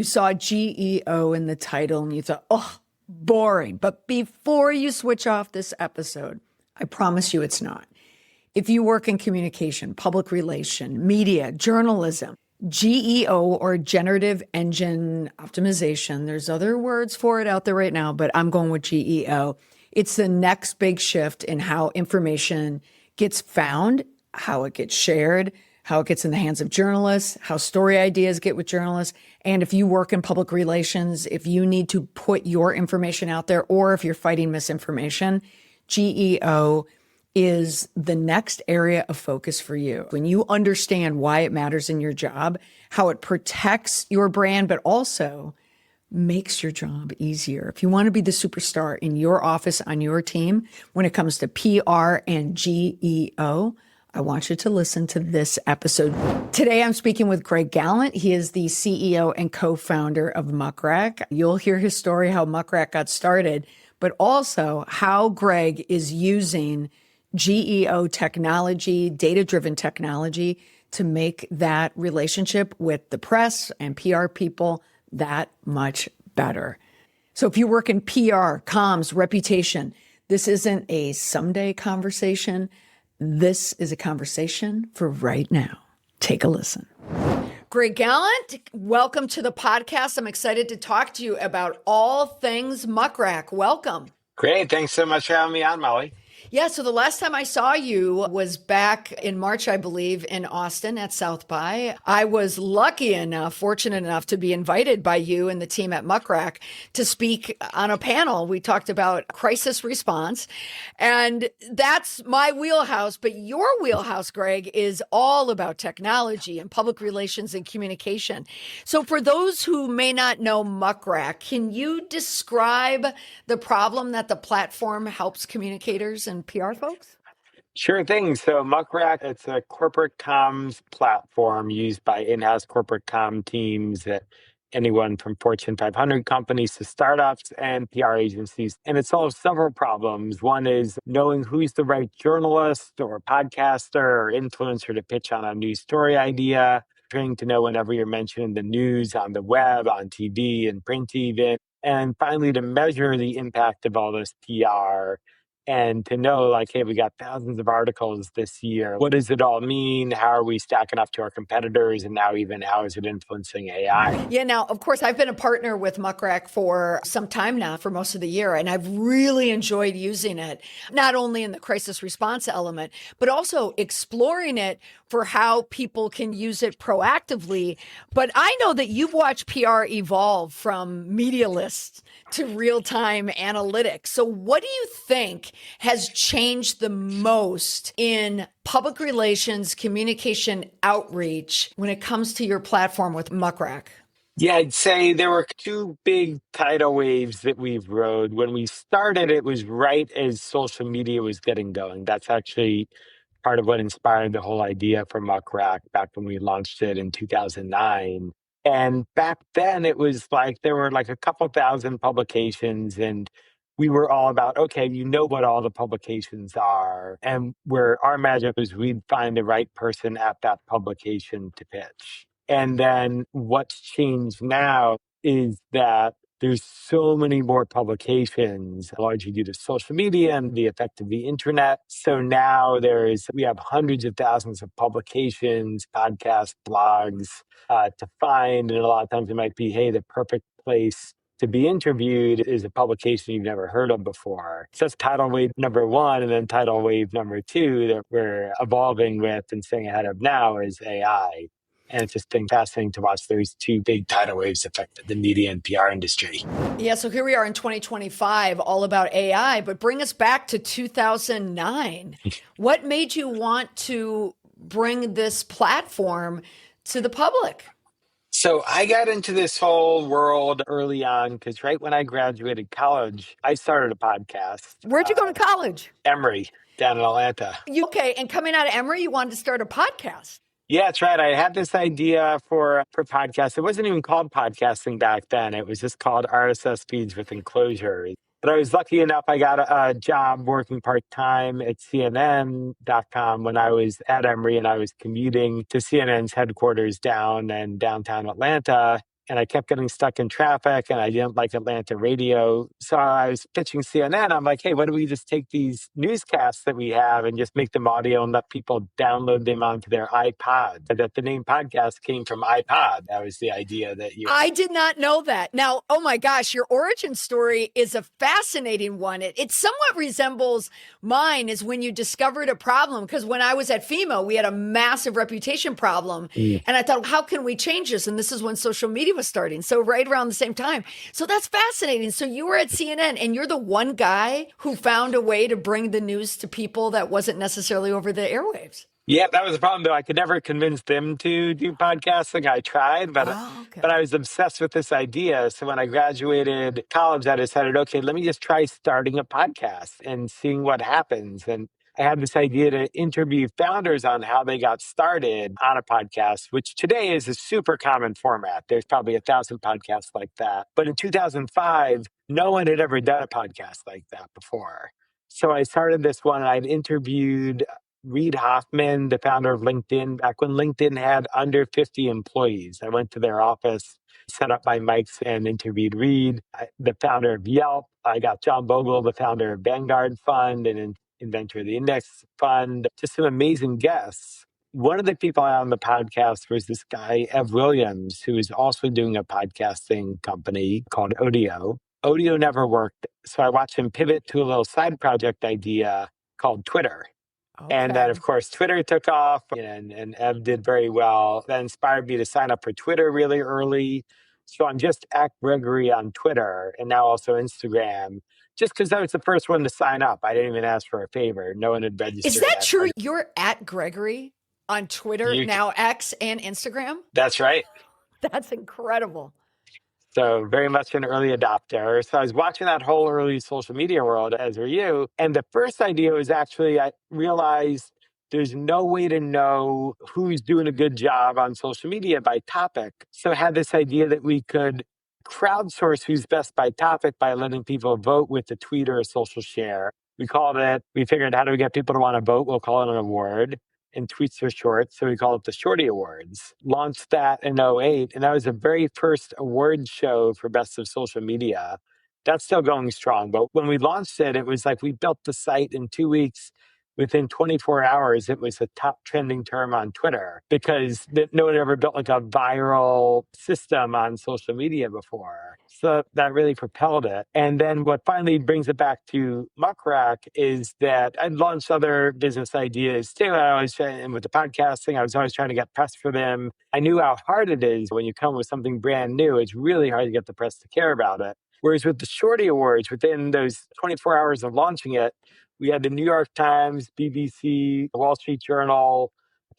You saw GEO in the title and you thought, oh, boring. But before you switch off this episode, I promise you it's not. If you work in communication, public relation, media, journalism, GEO or Generative Engine Optimization, there's other words for it out there right now, but I'm going with GEO. It's the next big shift in how information gets found, how it gets shared, how it gets in the hands of journalists, how story ideas get with journalists. And if you work in public relations, if you need to put your information out there, or if you're fighting misinformation, GEO is the next area of focus for you. When you understand why it matters in your job, how it protects your brand, but also makes your job easier. If you want to be the superstar in your office, on your team, when it comes to PR and GEO, I want you to listen to this episode. Today, I'm speaking with Greg Gallant. He is the CEO and co-founder of Muck Rack. You'll hear his story, how Muck Rack got started, but also how Greg is using GEO technology, data-driven technology, to make that relationship with the press and PR people that much better. So if you work in PR, comms, reputation, this isn't a someday conversation. This is a conversation for right now. Take a listen. Greg Gallant, welcome to the podcast. I'm excited to talk to you about all things Muck Rack. Welcome. Great. Thanks so much for having me on, Molly. Yeah, so the last time I saw you was back in March, I believe, in Austin at South by. I was lucky enough, fortunate enough to be invited by you and the team at Muck Rack to speak on a panel. We talked about crisis response, and that's my wheelhouse. But your wheelhouse, Greg, is all about technology and public relations and communication. So for those who may not know Muck Rack, can you describe the problem that the platform helps communicators and PR folks? Sure thing. So Muck Rack, it's a corporate comms platform used by in-house corporate comm teams at anyone from Fortune 500 companies to startups and PR agencies. And it solves several problems. One is knowing who's the right journalist or podcaster or influencer to pitch on a news story idea, trying to know whenever you're mentioned in the news, on the web, on TV, and print even. And finally, to measure the impact of all this PR and to know, like, hey, we got thousands of articles this year. What does it all mean? How are we stacking up to our competitors? And now even how is it influencing AI? Yeah, now, of course, I've been a partner with Muck Rack for some time now, for most of the year, and I've really enjoyed using it, not only in the crisis response element, but also exploring it for how people can use it proactively. But I know that you've watched PR evolve from media lists to real-time analytics. So what do you think has changed the most in public relations, communication outreach when it comes to your platform with Muck Rack? Yeah, I'd say there were two big tidal waves that we've rode. When we started, it was right as social media was getting going. That's actually part of what inspired the whole idea for Muck Rack back when we launched it in 2009. And back then, it was like there were like a couple thousand publications, and we were all about, okay, you know what all the publications are. And where our magic was we'd find the right person at that publication to pitch. And then what's changed now is that there's so many more publications, largely due to social media and the effect of the internet. So now we have hundreds of thousands of publications, podcasts, blogs to find. And a lot of times it might be, hey, the perfect place to be interviewed is a publication you've never heard of before. So that's tidal wave number one. And then tidal wave number two that we're evolving with and staying ahead of now is AI. And it's just been fascinating to watch those two big tidal waves affect the media and PR industry. Yeah, so here we are in 2025, all about AI, but bring us back to 2009. What made you want to bring this platform to the public? So I got into this whole world early on because right when I graduated college, I started a podcast. Where'd you go to college? Emory, down in Atlanta. Okay, and coming out of Emory, you wanted to start a podcast. Yeah, that's right. I had this idea for podcasts. It wasn't even called podcasting back then. It was just called RSS feeds with enclosures. But I was lucky enough, I got a job working part-time at CNN.com when I was at Emory, and I was commuting to CNN's headquarters down in downtown Atlanta. and I kept getting stuck in traffic, and I didn't like Atlanta radio. So I was pitching CNN. I'm like, hey, why don't we just take these newscasts that we have and just make them audio and let people download them onto their iPod? That the name podcast came from iPod. That was the idea that you. I did not know that. Now, oh my gosh, your origin story is a fascinating one. It somewhat resembles mine is when you discovered a problem. Because when I was at FEMA, we had a massive reputation problem. Mm. And I thought, how can we change this? And this is when social media was starting. So right around the same time. So that's fascinating. So you were at CNN and you're the one guy who found a way to bring the news to people that wasn't necessarily over the airwaves. Yeah, that was the problem, though. I could never convince them to do podcasting. I tried, but Okay. but I was obsessed with this idea. So when I graduated college, I decided, okay, let me just try starting a podcast and seeing what happens. And I had this idea to interview founders on how they got started on a podcast, which today is a super common format. There's probably 1,000 podcasts like that. But in 2005, no one had ever done a podcast like that before. So I started this one, and I'd interviewed Reid Hoffman, the founder of LinkedIn, back when LinkedIn had under 50 employees. I went to their office, set up my mics, and interviewed Reid, the founder of Yelp. I got John Bogle, the founder of Vanguard Fund and inventor of the Index Fund. Just some amazing guests. One of the people on the podcast was this guy, Ev Williams, who is also doing a podcasting company called Odeo. Odeo never worked, so I watched him pivot to a little side project idea called Twitter. And then, of course, Twitter took off and Ev did very well. That inspired me to sign up for Twitter really early. So I'm just at Gregory on Twitter and now also Instagram, just because I was the first one to sign up. I didn't even ask for a favor. No one had registered. Is that true? You're at Gregory on Twitter, now X and Instagram? That's right. That's incredible. So very much an early adopter. So I was watching that whole early social media world, as were you. And the first idea was actually, I realized there's no way to know who's doing a good job on social media by topic. So I had this idea that we could crowdsource who's best by topic by letting people vote with a tweet or a social share. We figured, how do we get people to want to vote? We'll call it an award. And tweets are short, so we call it the Shorty Awards. Launched that in '08, and that was the very first award show for Best of Social Media. That's still going strong, but when we launched it, it was like we built the site in 2 weeks. Within 24 hours, it was a top trending term on Twitter because no one ever built like a viral system on social media before. So that really propelled it. And then what finally brings it back to Muck Rack is that I'd launched other business ideas too. And with the podcasting, I was always trying to get press for them. I knew how hard it is when you come with something brand new. It's really hard to get the press to care about it. Whereas with the Shorty Awards, within those 24 hours of launching it, we had the New York Times, BBC, the Wall Street Journal,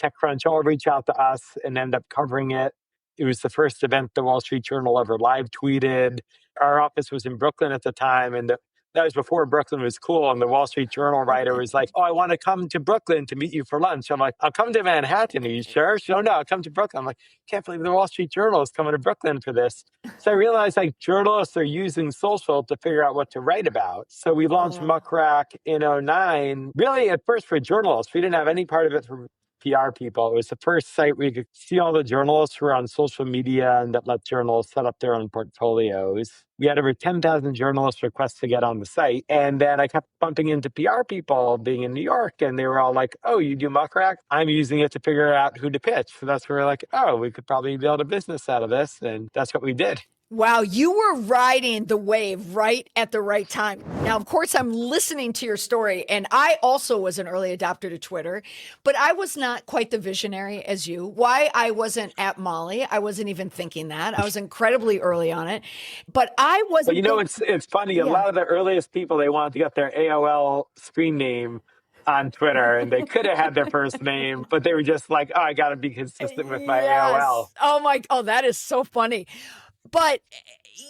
TechCrunch all reach out to us and end up covering it. It was the first event the Wall Street Journal ever live tweeted. Our office was in Brooklyn at the time, and that was before Brooklyn was cool. And the Wall Street Journal writer was like, oh, I want to come to Brooklyn to meet you for lunch. I'm like, I'll come to Manhattan. Are you sure? No, I'll come to Brooklyn. I'm like, can't believe the Wall Street Journal is coming to Brooklyn for this. So I realized like journalists are using social to figure out what to write about. So we launched Muck Rack in '09, really at first for journalists. We didn't have any part of it for PR people. It was the first site where you could see all the journalists who were on social media and that let journalists set up their own portfolios. We had over 10,000 journalists request to get on the site. And then I kept bumping into PR people being in New York, and they were all like, oh, you do Muck Rack? I'm using it to figure out who to pitch. So that's where we're like, oh, we could probably build a business out of this. And that's what we did. Wow, you were riding the wave right at the right time. Now, of course, I'm listening to your story, and I also was an early adopter to Twitter, but I was not quite the visionary as you. Why I wasn't at Molly, I wasn't even thinking that. I was incredibly early on it, but I wasn't. But it's funny. A lot of the earliest people, they wanted to get their AOL screen name on Twitter, and they could have had their first name, but they were just like, oh, I got to be consistent with my AOL. Oh, that is so funny. But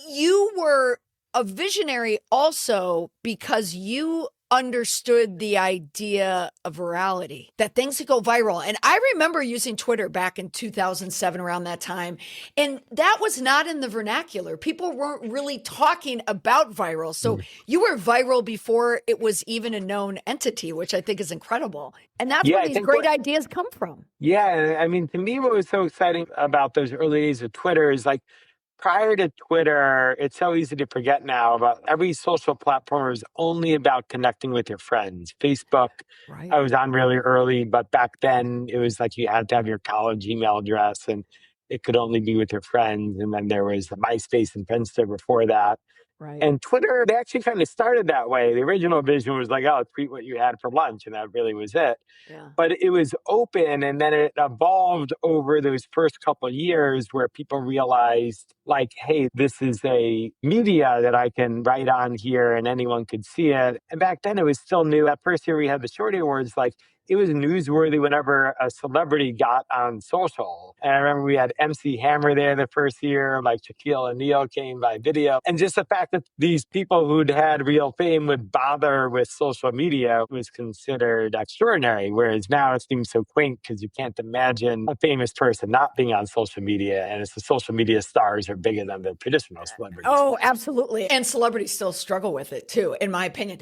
you were a visionary also because you understood the idea of virality, that things could go viral. And I remember using Twitter back in 2007, around that time. And that was not in the vernacular. People weren't really talking about viral. So you were viral before it was even a known entity, which I think is incredible. And that's where these great ideas come from. Yeah. I mean, to me, what was so exciting about those early days of Twitter is like, prior to Twitter, it's so easy to forget now, but every social platform was only about connecting with your friends. Facebook, Right. I was on really early, but back then it was like you had to have your college email address and it could only be with your friends. And then there was the MySpace and Friendster before that. Right. And Twitter, they actually kind of started that way. The original vision was like, oh, tweet what you had for lunch. And that really was it. Yeah. But it was open, and then it evolved over those first couple of years where people realized, like, hey, this is a media that I can write on here and anyone could see it. And back then it was still new. That first year we had the Shorty Awards, like, it was newsworthy whenever a celebrity got on social. And I remember we had MC Hammer there the first year, like Shaquille O'Neal came by video. And just the fact that these people who'd had real fame would bother with social media was considered extraordinary. Whereas now it seems so quaint because you can't imagine a famous person not being on social media. And it's the social media stars are bigger than the traditional celebrities. Oh, absolutely. And celebrities still struggle with it too, in my opinion.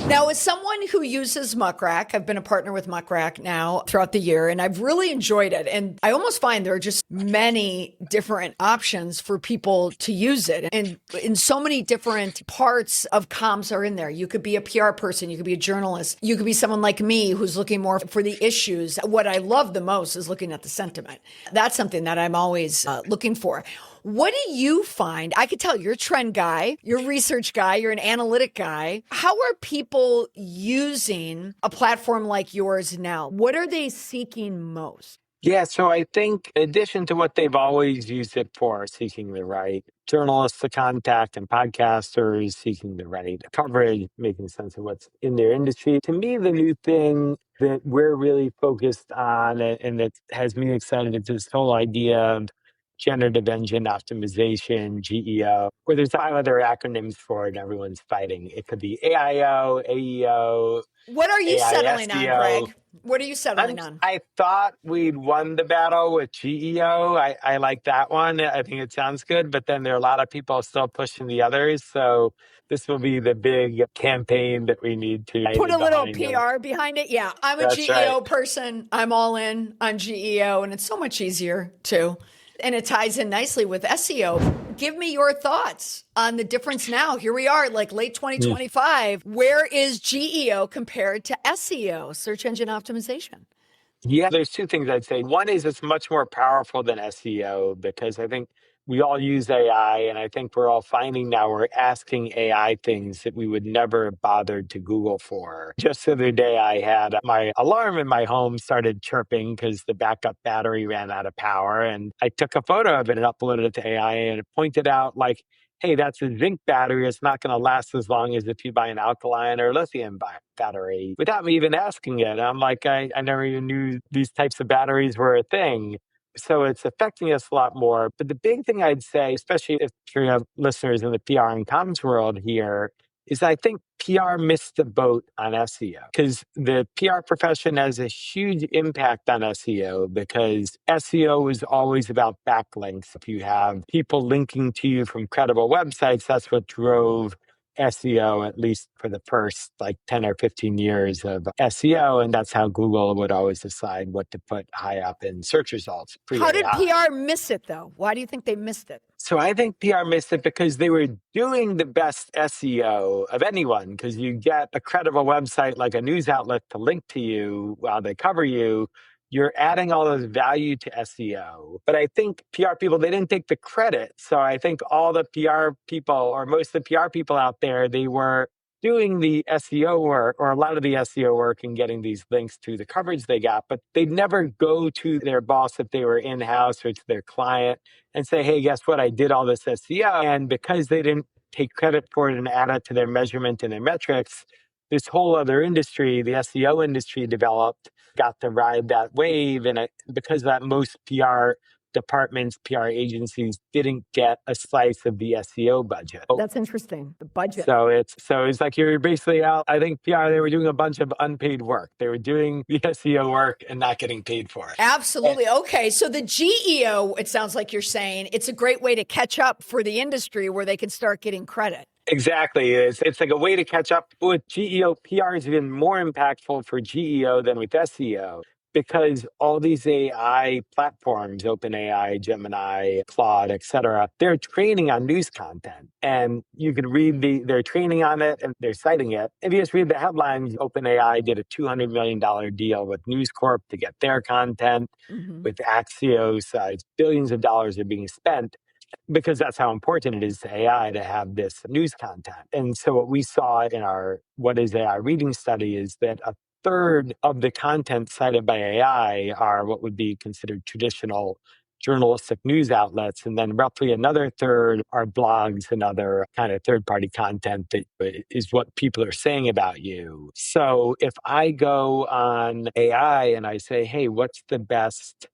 Now, as someone who uses Muck Rack, I've been a partner with Muck Rack now throughout the year, and I've really enjoyed it. And I almost find there are just many different options for people to use it. And in so many different parts of comms are in there. You could be a PR person, you could be a journalist, you could be someone like me who's looking more for the issues. What I love the most is looking at the sentiment. That's something that I'm always looking for. What do you find? I could tell you're a trend guy, you're a research guy, you're an analytic guy. How are people using a platform like yours now? What are they seeking most? Yeah, so I think in addition to what they've always used it for, seeking the right journalists to contact and podcasters, seeking the right coverage, making sense of what's in their industry. To me, the new thing that we're really focused on and that has me excited is this whole idea of Generative Engine Optimization, GEO, where there's 5 other acronyms for it and everyone's fighting. It could be AIO, AEO, What are you settling on, AISEO. Greg? What are you settling on? I thought we'd won the battle with GEO. I like that one. I think it sounds good, but then there are a lot of people still pushing the others. So this will be the big campaign that we need to Put a little behind them. PR behind it. Yeah, I'm a That's GEO right. person. I'm all in on GEO, and it's so much easier too. And it ties in nicely with SEO. Give me your thoughts on the difference now. Here we are, like late 2025. Where is GEO compared to SEO, search engine optimization? Yeah, there's 2 things I'd say. One is it's much more powerful than SEO because I think we all use AI, and I think we're all finding now we're asking AI things that we would never have bothered to Google for. Just the other day, I had my alarm in my home started chirping because the backup battery ran out of power, and I took a photo of it and uploaded it to AI, and it pointed out like, hey, that's a zinc battery. It's not going to last as long as if you buy an alkaline or lithium battery without me even asking it. I'm like, I never even knew these types of batteries were a thing. So it's affecting us a lot more. But the big thing I'd say, especially if you have listeners in the PR and comms world here, is I think PR missed the boat on SEO because the PR profession has a huge impact on SEO because SEO is always about backlinks. If you have people linking to you from credible websites, that's what drove SEO, at least for the first like 10 or 15 years of SEO. And that's how Google would always decide what to put high up in search results. How did Pre-AI. PR miss it, though? Why do you think they missed it? So I think PR missed it because they were doing the best SEO of anyone because you get a credible website like a news outlet to link to you while they cover you. You're adding all this value to SEO. But I think PR people, they didn't take the credit. So I think all the PR people or most of the PR people out there, they were doing the SEO work or a lot of the SEO work and getting these links to the coverage they got, but they'd never go to their boss if they were in-house or to their client and say, hey, guess what? I did all this SEO. And because they didn't take credit for it and add it to their measurement and their metrics, this whole other industry, the SEO industry developed, got to ride that wave. And because of that, most PR departments, PR agencies didn't get a slice of the SEO budget. That's interesting. The budget. So it's like you're basically out. I think PR, they were doing a bunch of unpaid work. They were doing the SEO work and not getting paid for it. Absolutely. Okay. So the GEO, it sounds like you're saying it's a great way to catch up for the industry where they can start getting credit. Exactly. It's like a way to catch up with GEO. PR is even more impactful for GEO than with SEO because all these AI platforms, OpenAI, Gemini, Claude, et cetera, they're training on news content. And you can read they're training on it and they're citing it. If you just read the headlines, OpenAI did a $200 million deal with News Corp to get their content. With Axios, it's billions of dollars are being spent because that's how important it is to AI to have this news content. And so what we saw in our What is AI reading study is that a third of the content cited by AI are what would be considered traditional journalistic news outlets. And then roughly another third are blogs and other kind of third-party content that is what people are saying about you. So if I go on AI and I say, hey, what's the best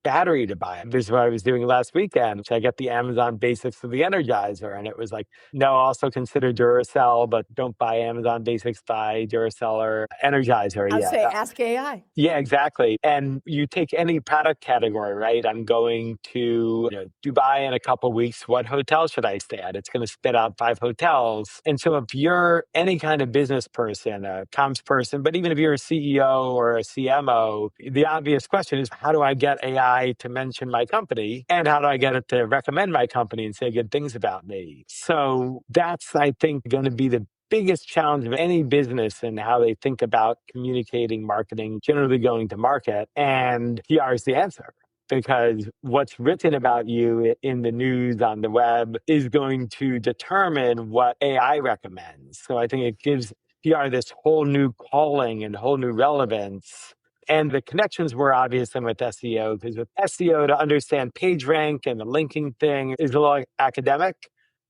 battery to buy? This is what I was doing last weekend. I get the Amazon Basics for the Energizer, and it was like, no, also consider Duracell, but don't buy Amazon Basics, buy Duracell or Energizer. I'll say, ask AI. Yeah, exactly. And you take any product category, right? I'm going to Dubai in a couple of weeks. What hotel should I stay at? It's going to spit out 5 hotels. And so if you're any kind of business person, a comms person, but even if you're a CEO or a CMO, the obvious question is, how do I get AI to mention my company? And how do I get it to recommend my company and say good things about me? So that's, I think, going to be the biggest challenge of any business and how they think about communicating, marketing, generally going to market. And PR is the answer, because what's written about you in the news, on the web, is going to determine what AI recommends. So I think it gives PR this whole new calling and whole new relevance. And the connections were obvious then with SEO, because with SEO, to understand page rank and the linking thing is a little academic.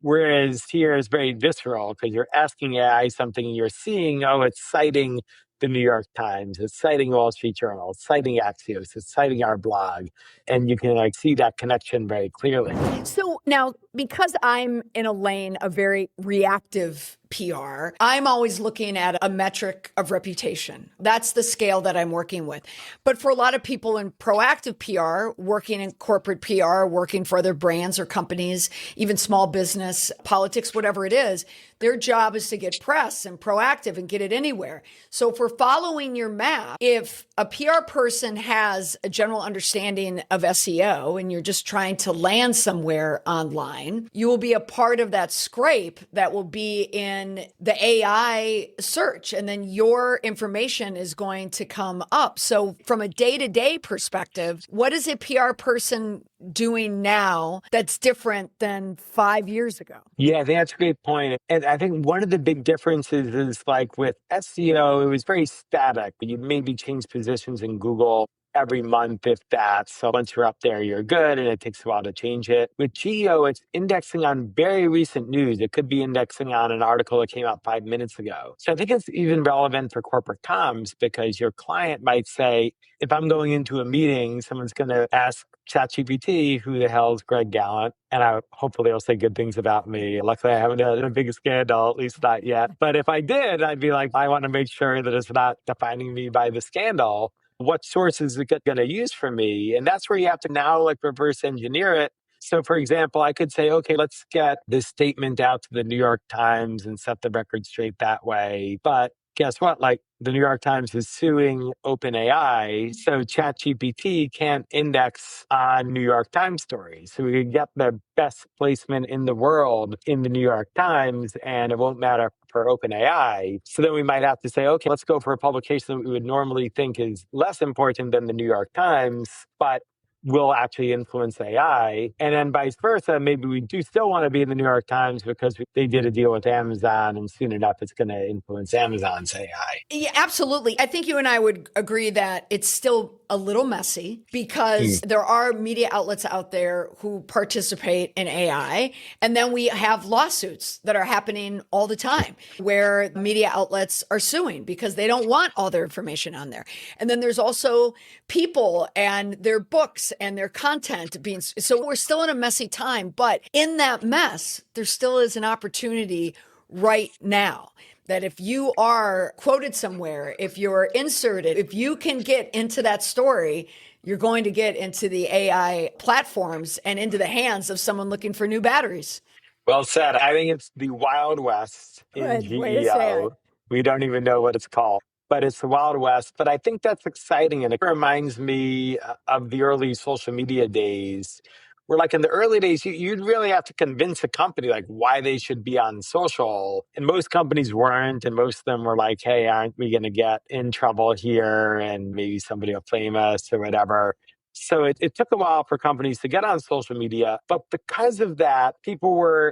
Whereas here is very visceral, because you're asking AI something and you're seeing, oh, it's citing the New York Times, it's citing Wall Street Journal, it's citing Axios, it's citing our blog. And you can see that connection very clearly. So now, because I'm in a lane of very reactive PR, I'm always looking at a metric of reputation. That's the scale that I'm working with. But for a lot of people in proactive PR, working in corporate PR, working for other brands or companies, even small business, politics, whatever it is, their job is to get press and proactive and get it anywhere. So if we're following your map, if a PR person has a general understanding of SEO and you're just trying to land somewhere online, you will be a part of that scrape that will be in the AI search, and then your information is going to come up. So from a day-to-day perspective, what is a PR person doing now that's different than 5 years ago? Yeah, that's a great point. And I think one of the big differences is, like with SEO, it was very static. You'd maybe change positions in Google every month, if that. So once you're up there, you're good, and it takes a while to change it. With GEO, it's indexing on very recent news. It could be indexing on an article that came out 5 minutes ago. So I think it's even relevant for corporate comms, because your client might say, if I'm going into a meeting, someone's going to ask ChatGPT, who the hell is Greg Gallant? And hopefully they'll say good things about me. Luckily, I haven't had a big scandal, at least not yet. But if I did, I'd be like, I want to make sure that it's not defining me by the scandal. What source is it going to use for me? And that's where you have to now reverse engineer it. So, for example, I could say, okay, let's get this statement out to the New York Times and set the record straight that way. But guess what? The New York Times is suing OpenAI, so ChatGPT can't index on New York Times stories. So we could get the best placement in the world in the New York Times, and it won't matter for OpenAI. So then we might have to say, okay, let's go for a publication that we would normally think is less important than the New York Times, but will actually influence AI. And then vice versa, maybe we do still want to be in the New York Times because they did a deal with Amazon, and soon enough it's going to influence Amazon's AI. Yeah, absolutely. I think you and I would agree that it's still a little messy, because there are media outlets out there who participate in AI. And then we have lawsuits that are happening all the time where media outlets are suing because they don't want all their information on there. And then there's also people and their books and their content being, so we're still in a messy time, but in that mess, there still is an opportunity right now that if you are quoted somewhere, if you're inserted, if you can get into that story, you're going to get into the AI platforms and into the hands of someone looking for new batteries. Well said. I think it's the Wild West in Good way to say it. GEO. We don't even know what it's called. but it's the Wild West. But I think that's exciting. And it reminds me of the early social media days where, like, in the early days, you'd really have to convince a company like why they should be on social. And most companies weren't. And most of them were like, hey, aren't we going to get in trouble here? And maybe somebody will flame us or whatever. So it took a while for companies to get on social media, but because of that,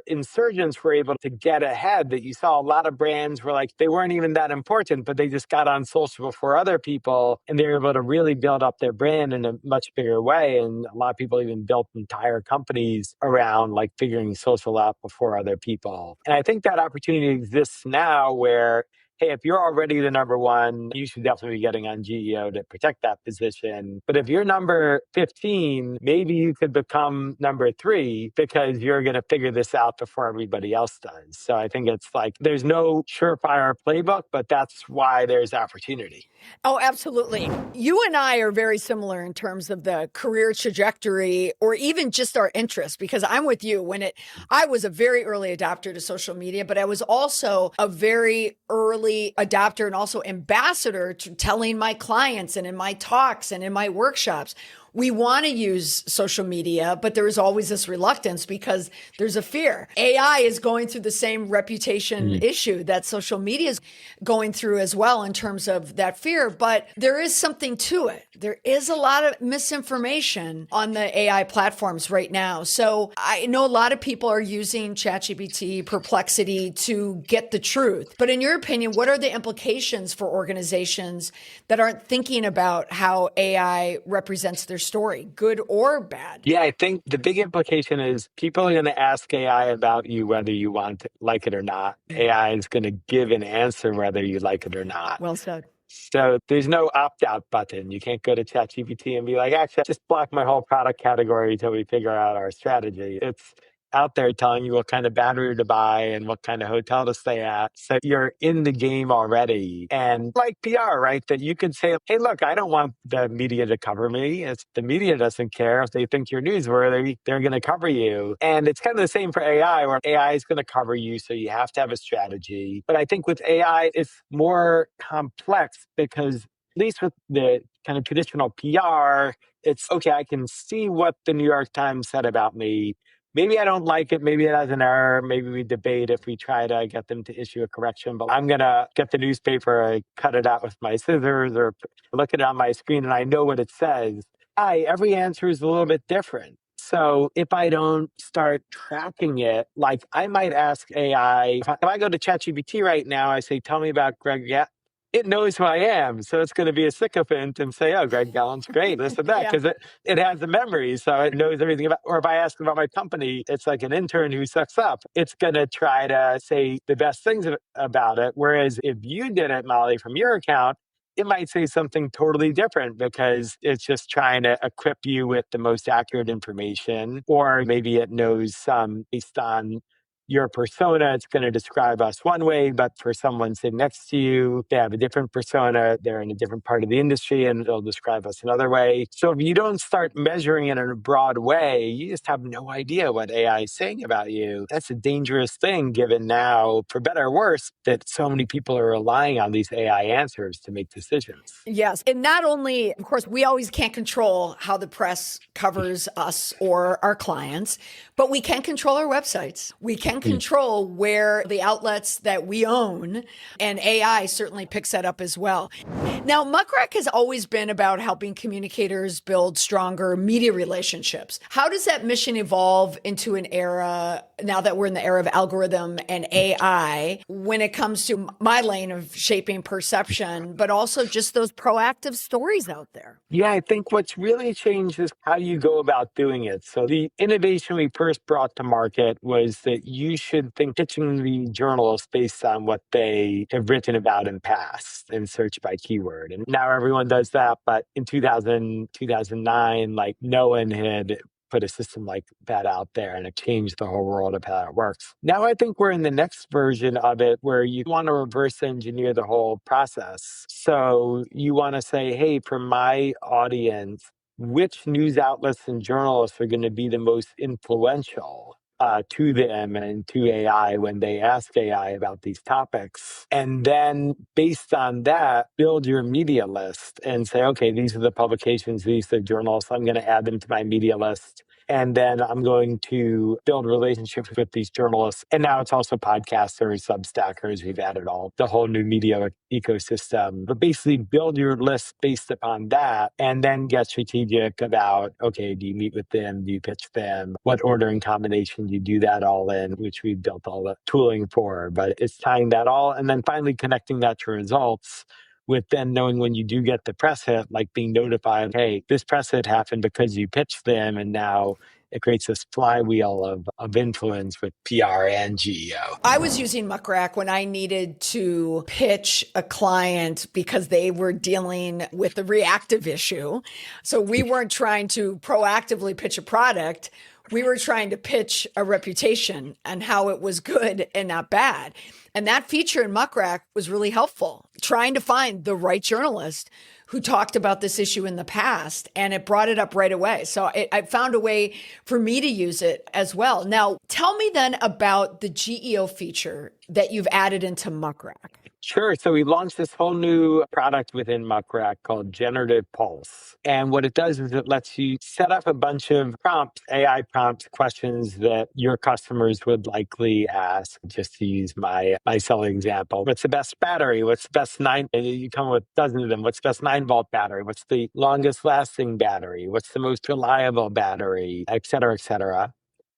insurgents were able to get ahead. That you saw a lot of brands were like, they weren't even that important, but they just got on social before other people, and they were able to really build up their brand in a much bigger way. And a lot of people even built entire companies around like figuring social out before other people. And I think that opportunity exists now where, hey, if you're already the number one, you should definitely be getting on GEO to protect that position. But if you're number 15, maybe you could become number 3 because you're going to figure this out before everybody else does. So I think it's like there's no surefire playbook, but that's why there's opportunity. Oh, absolutely. You and I are very similar in terms of the career trajectory or even just our interests, because I'm with you. I was a very early adopter to social media, but I was also a very early adopter and also ambassador to telling my clients and in my talks and in my workshops, we want to use social media, but there is always this reluctance because there's a fear. AI is going through the same reputation issue that social media is going through as well in terms of that fear, but there is something to it. There is a lot of misinformation on the AI platforms right now. So I know a lot of people are using ChatGPT, Perplexity to get the truth. But in your opinion, what are the implications for organizations that aren't thinking about how AI represents their story, good or bad? Yeah, I think the big implication is people are going to ask AI about you whether you like it or not. AI is going to give an answer whether you like it or not. Well said. So there's no opt-out button. You can't go to ChatGPT and be like, actually, just block my whole product category until we figure out our strategy. It's out there telling you what kind of battery to buy and what kind of hotel to stay at. So you're in the game already. And like PR, right? That you could say, hey, look, I don't want the media to cover me. The media doesn't care. If they think you're newsworthy, they're going to cover you. And it's kind of the same for AI, where AI is going to cover you. So you have to have a strategy. But I think with AI, it's more complex because at least with the kind of traditional PR, it's okay, I can see what the New York Times said about me. Maybe I don't like it. Maybe it has an error. Maybe we debate if we try to get them to issue a correction. But I'm going to get the newspaper, I cut it out with my scissors or look at it on my screen, and I know what it says. Every answer is a little bit different. So if I don't start tracking it, like I might ask AI, if I go to ChatGPT right now, I say, tell me about Greg. It knows who I am. So it's going to be a sycophant and say, oh, Greg Gallen's great, this and that, because it has the memory. So it knows everything about, or if I ask about my company, it's like an intern who sucks up. It's going to try to say the best things about it. Whereas if you did it, Molly, from your account, it might say something totally different because it's just trying to equip you with the most accurate information. Or maybe it knows based on your persona, it's going to describe us one way, but for someone sitting next to you, they have a different persona. They're in a different part of the industry and it'll describe us another way. So if you don't start measuring it in a broad way, you just have no idea what AI is saying about you. That's a dangerous thing given now, for better or worse, that so many people are relying on these AI answers to make decisions. Yes. And not only, of course, we always can't control how the press covers us or our clients, but we can control our websites. We can control where the outlets that we own, and AI certainly picks that up as well. Now, Muck Rack has always been about helping communicators build stronger media relationships. How does that mission evolve into an era, now that we're in the era of algorithm and AI, when it comes to my lane of shaping perception, but also just those proactive stories out there? Yeah, I think what's really changed is how you go about doing it. So the innovation we first brought to market was that you should think pitching the journalists based on what they have written about in past and search by keyword. And now everyone does that. But in 2009, like no one had put a system like that out there, and it changed the whole world of how it works. Now I think we're in the next version of it where you want to reverse engineer the whole process. So you want to say, hey, for my audience, which news outlets and journalists are going to be the most influential? to them and to AI when they ask AI about these topics. And then based on that, build your media list and say, okay, these are the publications, these are the journals. I'm going to add them to my media list. And then I'm going to build relationships with these journalists. And now it's also podcasters, Substackers. We've added the whole new media ecosystem. But basically build your list based upon that and then get strategic about, okay, do you meet with them? Do you pitch them? What order and combination do you do that all in, which we've built all the tooling for. But it's tying that all and then finally connecting that to results with then knowing when you do get the press hit, like being notified, hey, this press hit happened because you pitched them. And now it creates this flywheel of influence with PR and GEO. I was using Muck Rack when I needed to pitch a client because they were dealing with a reactive issue. So we weren't trying to proactively pitch a product. We were trying to pitch a reputation and how it was good and not bad. And that feature in Muck Rack was really helpful, trying to find the right journalist who talked about this issue in the past, and it brought it up right away. So I found a way for me to use it as well. Now, tell me then about the GEO feature that you've added into Muck Rack. Sure. So we launched this whole new product within Muck Rack called Generative Pulse. And what it does is it lets you set up a bunch of prompts, AI prompts, questions that your customers would likely ask. Just to use my selling example, what's the best battery? What's the best you come with dozens of them. What's the best 9-volt battery? What's the longest lasting battery? What's the most reliable battery? Et cetera, et cetera.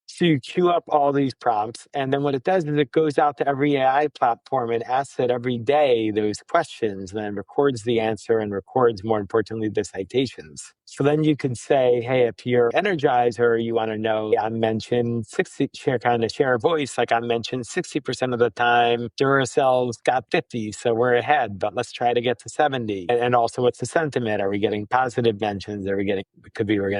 So you queue up all these prompts, and then what it does is it goes out to every AI platform and asks it every day those questions, and then records the answer and records, more importantly, the citations. So then you can say, hey, if you're Energizer, you want to know, I'm mentioned 60 share of voice, like I'm mentioned 60% of the time, Duracell's got 50, so we're ahead, but let's try to get to 70. And also, what's the sentiment? Are we getting positive mentions? We're getting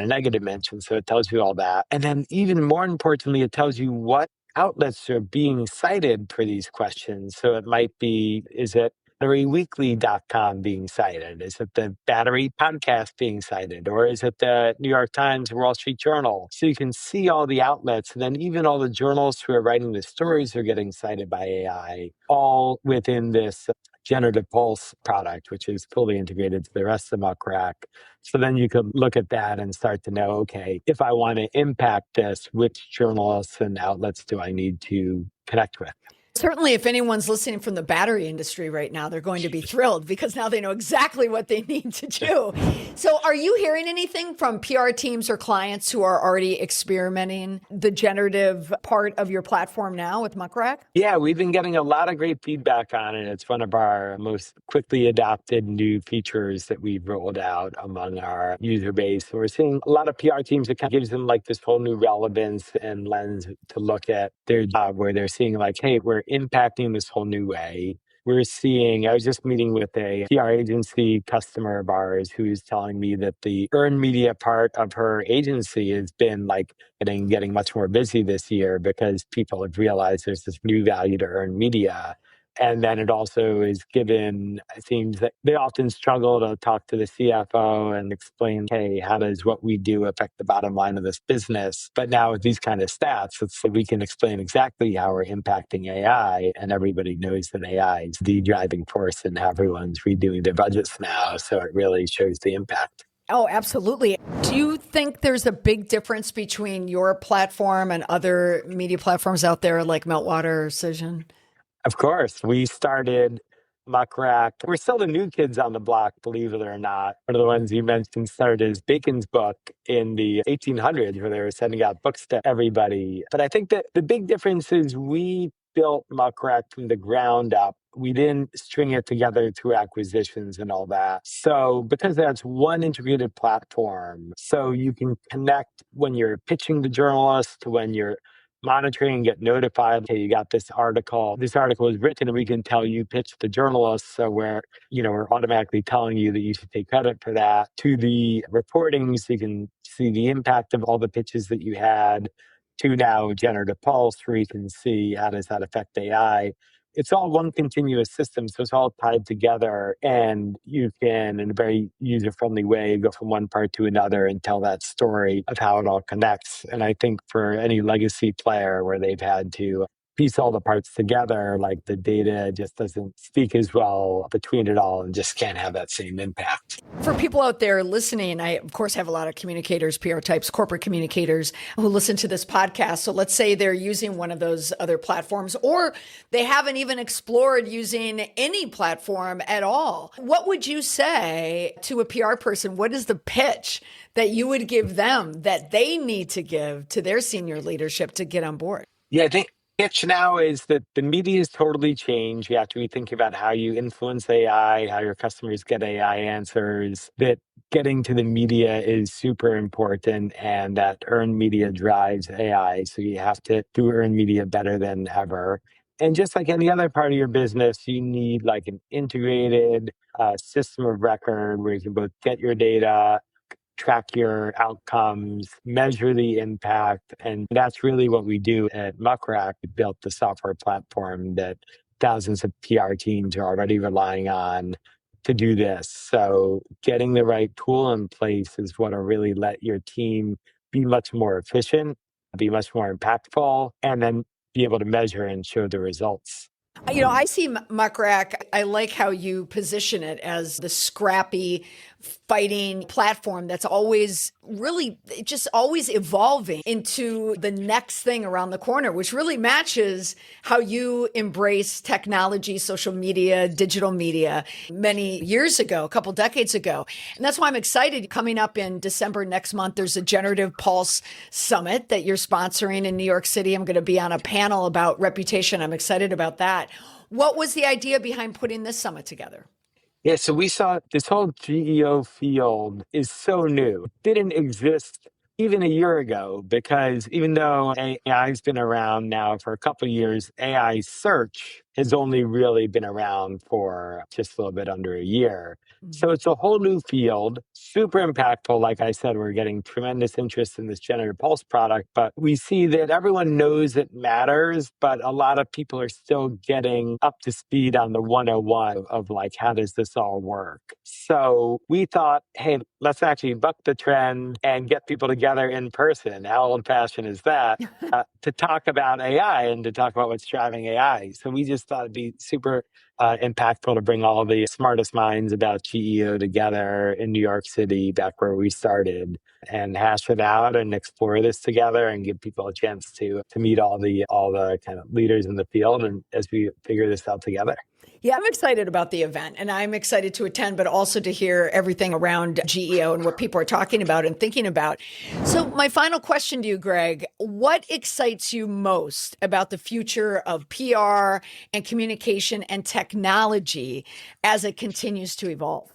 negative mentions. So it tells you all that. And then even more importantly, it tells you what outlets are being cited for these questions. So it might be, is it batteryweekly.com being cited? Is it the Battery Podcast being cited? Or is it the New York Times, Wall Street Journal? So you can see all the outlets, and then even all the journalists who are writing the stories are getting cited by AI, all within this Generative Pulse product, which is fully integrated to the rest of Muck Rack. So then you could look at that and start to know, okay, if I want to impact this, which journalists and outlets do I need to connect with? Certainly, if anyone's listening from the battery industry right now, they're going to be thrilled because now they know exactly what they need to do. So are you hearing anything from PR teams or clients who are already experimenting the generative part of your platform now with Muck Rack? Yeah, we've been getting a lot of great feedback on it. It's one of our most quickly adopted new features that we've rolled out among our user base. So we're seeing a lot of PR teams that kind of gives them like this whole new relevance and lens to look at their job, where they're seeing like, hey, we're impacting this whole new way. We're seeing, I was just meeting with a PR agency customer of ours who's telling me that the earned media part of her agency has been like getting much more busy this year because people have realized there's this new value to earned media. And then it also is given, it seems that they often struggle to talk to the CFO and explain, hey, how does what we do affect the bottom line of this business? But now with these kind of stats, we can explain exactly how we're impacting AI, and everybody knows that AI is the driving force and everyone's redoing their budgets now. So it really shows the impact. Oh, absolutely. Do you think there's a big difference between your platform and other media platforms out there like Meltwater or Cision? Of course, we started Muck Rack. We're still the new kids on the block, believe it or not. One of the ones you mentioned started as Bacon's book in the 1800s, where they were sending out books to everybody. But I think that the big difference is we built Muck Rack from the ground up. We didn't string it together through acquisitions and all that. So because that's one integrated platform, so you can connect when you're pitching the journalist, when you're monitoring and get notified, hey, you got this article. This article is written and we can tell you pitch the journalist. So we're automatically telling you that you should take credit for that. To the reportings, you can see the impact of all the pitches that you had. To now Generative Pulse, where you can see how does that affect AI. it's all one continuous system. So it's all tied together, and you can, in a very user-friendly way, go from one part to another and tell that story of how it all connects. And I think for any legacy player where they've had to piece all the parts together, like the data just doesn't speak as well between it all and just can't have that same impact. For people out there listening, I, of course, have a lot of communicators, PR types, corporate communicators who listen to this podcast. So let's say they're using one of those other platforms, or they haven't even explored using any platform at all. What would you say to a PR person? What is the pitch that you would give them that they need to give to their senior leadership to get on board? Yeah, I think pitch now is that the media has totally changed. You have to be thinking about how you influence AI, how your customers get AI answers, that getting to the media is super important, and that earned media drives AI. So you have to do earned media better than ever. And just like any other part of your business, you need like an integrated system of record where you can both get your data, track your outcomes, measure the impact. And that's really what we do at Muck Rack. We built the software platform that thousands of PR teams are already relying on to do this. So getting the right tool in place is what will really let your team be much more efficient, be much more impactful, and then be able to measure and show the results. You know, I see Muck Rack. I like how you position it as the scrappy, fighting platform that's always really just always evolving into the next thing around the corner, which really matches how you embrace technology, social media, digital media many years ago, a couple decades ago. And that's why I'm excited. Coming up in December next month, there's a Generative Pulse Summit that you're sponsoring in New York City. I'm going to be on a panel about reputation. I'm excited about that. What was the idea behind putting this summit together? Yeah, so we saw this whole GEO field is so new. It didn't exist even a year ago, because even though AI has been around now for a couple of years, AI search has only really been around for just a little bit under a year. So it's a whole new field, super impactful. Like I said, we're getting tremendous interest in this Generative Pulse product, but we see that everyone knows it matters, but a lot of people are still getting up to speed on the 101 of like, how does this all work? So we thought, hey, let's actually buck the trend and get people together in person. How old-fashioned is that? To talk about AI and to talk about what's driving AI. So we just thought it'd be super impactful to bring all the smartest minds about GEO together in New York City, back where we started, and hash it out and explore this together and give people a chance to meet all the kind of leaders in the field, and as we figure this out together. Yeah, I'm excited about the event, and I'm excited to attend, but also to hear everything around GEO and what people are talking about and thinking about. So my final question to you, Greg, what excites you most about the future of PR and communication and technology as it continues to evolve?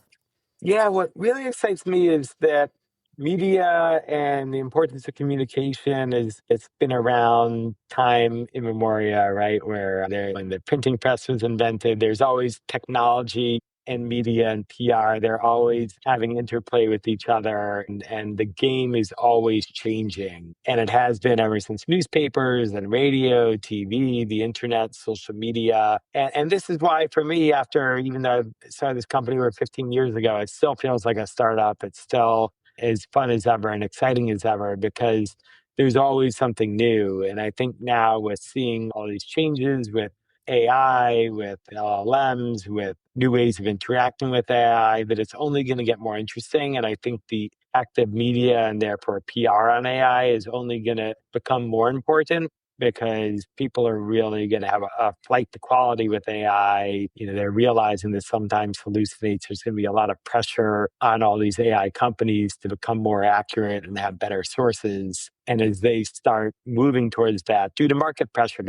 Yeah, what really excites me is that media and the importance of communication is it's been around time immemorial, right? When the printing press was invented, there's always technology and media and PR. They're always having interplay with each other, and the game is always changing. And it has been ever since newspapers and radio, TV, the internet, social media. And this is why, for me, after, even though I started this company over 15 years ago, it still feels like a startup. It's still as fun as ever and exciting as ever, because there's always something new. And I think now with seeing all these changes with AI, with LLMs, with new ways of interacting with AI, that it's only going to get more interesting. And I think the active media and therefore PR on AI is only going to become more important, because people are really going to have a flight to quality with AI. You know, they're realizing that sometimes hallucinates. There's going to be a lot of pressure on all these AI companies to become more accurate and have better sources. And as they start moving towards that, due to market pressure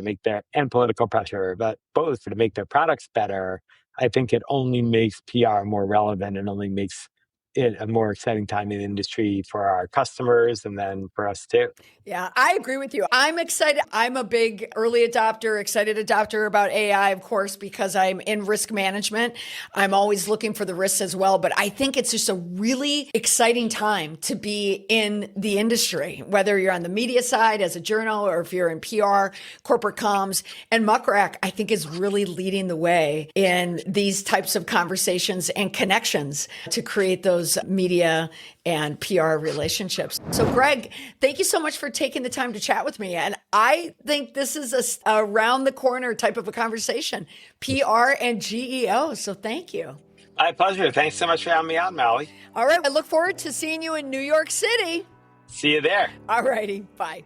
and political pressure, but both to make their products better, I think it only makes PR more relevant and only makes a more exciting time in the industry for our customers and then for us too. Yeah, I agree with you. I'm excited. I'm a big early adopter, excited adopter about AI, of course, because I'm in risk management. I'm always looking for the risks as well. But I think it's just a really exciting time to be in the industry, whether you're on the media side as a journal or if you're in PR, corporate comms. And Muck Rack, I think, is really leading the way in these types of conversations and connections to create those media and PR relationships. So, Greg, thank you so much for taking the time to chat with me. And I think this is a around the corner type of a conversation, PR and GEO. So, thank you. My pleasure. Thanks so much for having me on, Molly. All right. I look forward to seeing you in New York City. See you there. All righty. Bye.